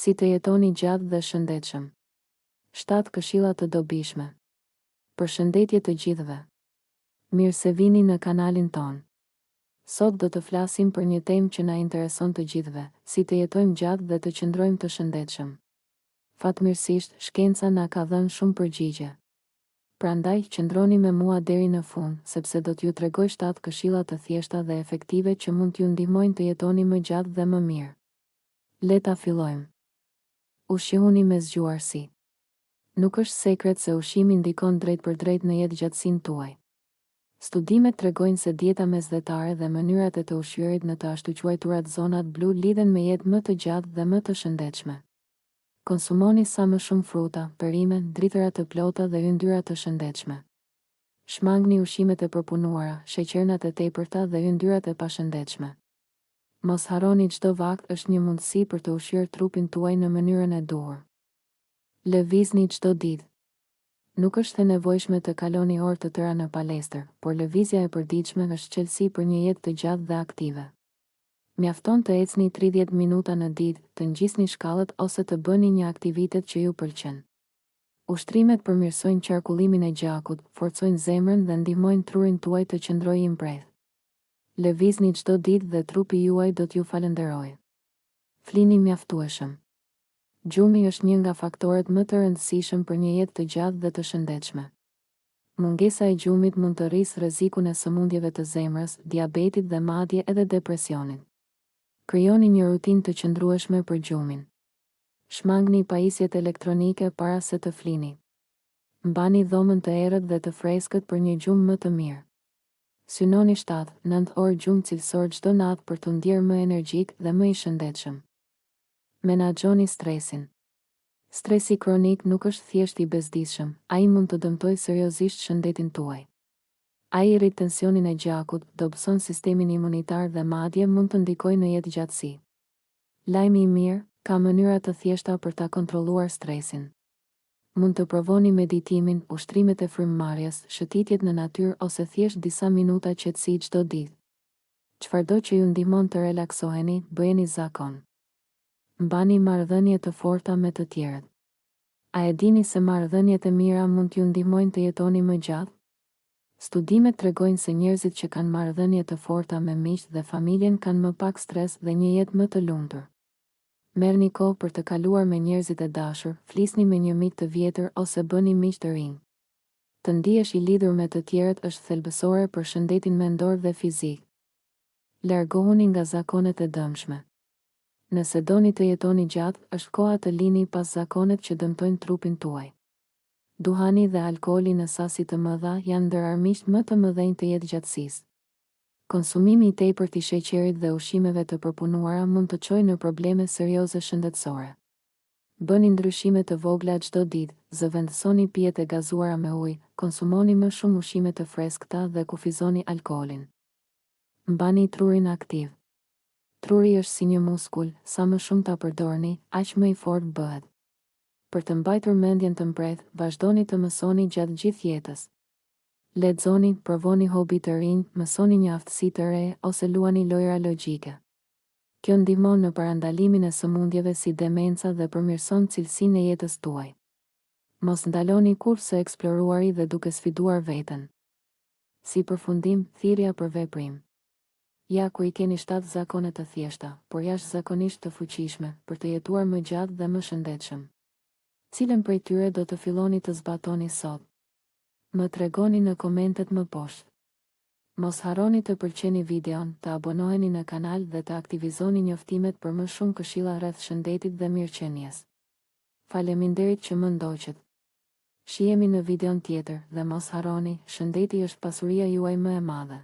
Si të jetoni gjatë dhe shëndetshëm. 7 këshilla të dobishme. Përshëndetje të gjithëve. Mirë se vini në kanalin ton. Sot do të flasim për një temë që na intereson të gjithëve, si të jetojmë gjatë dhe të qëndrojmë të shëndetshëm. Fatmirësisht, shkenca na ka dhënë shumë përgjigje. Prandaj, qëndroni me mua deri në fund, sepse do t'ju tregoj 7 këshilla të thjeshta dhe efektive që mund t'ju ndihmojnë të jetoni më gjatë dhe më mirë. Le ta fillojmë. Ushqihuni me zgjuarsi. Nuk është sekret se ushqimi ndikon drejt për drejt në jetëgjatësinë tuaj. Studimet tregojnë se dieta mesdhetare dhe mënyrat e të ushqyerit në të ashtu quajturat zonat blu lidhen me jetë më të gjatë dhe më të shëndetshme. Konsumoni sa më shumë fruta, perime, dritëra të plota dhe yndyra të shëndetshme. Shmangni ushqimet e përpunuara, sheqernat e tepërta dhe yndyrat e pashëndetshme. Mos harroni çdo vakt është një mundësi për të ushqyer trupin tuaj në mënyrën e duhur. Lëvizni çdo ditë. Nuk është e nevojshme të kaloni orë të tëra në palestër, por lëvizja e përditshme është çelësi për një jetë të gjatë dhe aktive. Mjafton të ecni 30 minuta në ditë, të ngjisni shkallët ose të bëni një aktivitet që ju pëlqen. Ushtrimet përmirësojnë qarkullimin e gjakut, forcojnë zemrën dhe ndihmojnë trurin tuaj të qëndrojë i mbredh. Lëvizni çdo ditë dhe trupi juaj do t'ju falenderojë. Flini mjaftueshëm. Gjumi është një nga faktorët më të rëndësishëm për një jetë të gjatë dhe të shëndetshme. Mungesa e gjumit mund të rrisë rrezikun e sëmundjeve të zemrës, diabetit dhe madje edhe depresionit. Krijoni një rutinë të qëndrueshme për gjumin. Shmangni pajisjet elektronike para se të flini. Mbani dhomën të errët dhe të freskët për një gjumë më të mirë. Synoni 7-9 orë gjumë cilësor çdo natë për të ndjerë më energjik dhe më i shëndetshëm. Menaxhoni stresin. Stresi kronik nuk është thjesht i bezdisshëm, ai mund të dëmtojë seriozisht shëndetin tuaj. Ai rrit tensionin e gjakut, dobëson sistemin imunitar dhe madje mund të ndikojë në jetëgjatësi. Lajmi i mirë, ka mënyra të thjeshta për ta kontrolluar stresin. Mund të provoni meditimin, ushtrimet e frymëmarrjes, shëtitjet në natyrë ose thjesht disa minuta qetësi çdo ditë. Çfarëdo që ju ndihmon të relaksoheni, bëjeni zakon. Mbani marrëdhënie të forta me të tjerët. A e dini se marrëdhëniet e mira mund t'ju ndihmojnë të jetoni më gjatë? Studimet tregojnë se njerëzit që kanë marrëdhënie të forta me miq dhe familjen kanë më pak stres dhe një jetë më të lumtur. Merrni kohë për të kaluar me njerëzit e dashur, flisni me një mik të vjetër ose bëni miq të rinj. Të ndihesh i lidhur me të tjerët është thelbësore për shëndetin mendor dhe fizik. Largohuni nga zakonet e dëmshme. Nëse doni të jetoni gjatë, është koha të lini pas zakonet që dëmtojnë trupin tuaj. Duhani dhe alkooli në sasi të mëdha janë ndër armiqt më të mëdhenj të jetëgjatësisë. Konsumimi i tepërt i sheqerit dhe ushqimeve të përpunuara mund të çojë në probleme serioze shëndetësore. Bëni ndryshime të vogla çdo ditë, zëvendësoni pijet e gazuara me ujë, konsumoni më shumë ushqime të freskëta dhe kufizoni alkoolin. Mbani trurin aktiv. Truri është si një muskull, sa më shumë ta përdorni, aq më i fortë bëhet. Për të mbajtur mendjen të mbredh, vazhdoni të mësoni gjatë gjithë jetës. Lexoni, provoni hobi të rinj, mësoni një aftësi të re ose luani lojra logjike. Kjo ndihmon në parandalimin e sëmundjeve si demenca dhe përmirëson cilësinë e jetës tuaj. Mos ndaloni kurrë së eksploruari dhe duke sfiduar veten. Si përfundim, thirrja për veprim. Ja ku I keni 7 zakone të thjeshta, por jashtëzakonisht të fuqishme, për të jetuar më gjatë dhe më shëndetshëm. Cilën prej tyre do të filloni të zbatoni sot? Më tregoni në komentet më poshtë. Mos harroni të pëlqeni videon, të abonoheni në kanal dhe të aktivizoni njoftimet për më shumë këshilla rreth shëndetit dhe mirëqenies. Faleminderit që më ndoqët. Shihemi në videon tjetër dhe mos harroni, shëndeti është pasuria juaj më e madhe.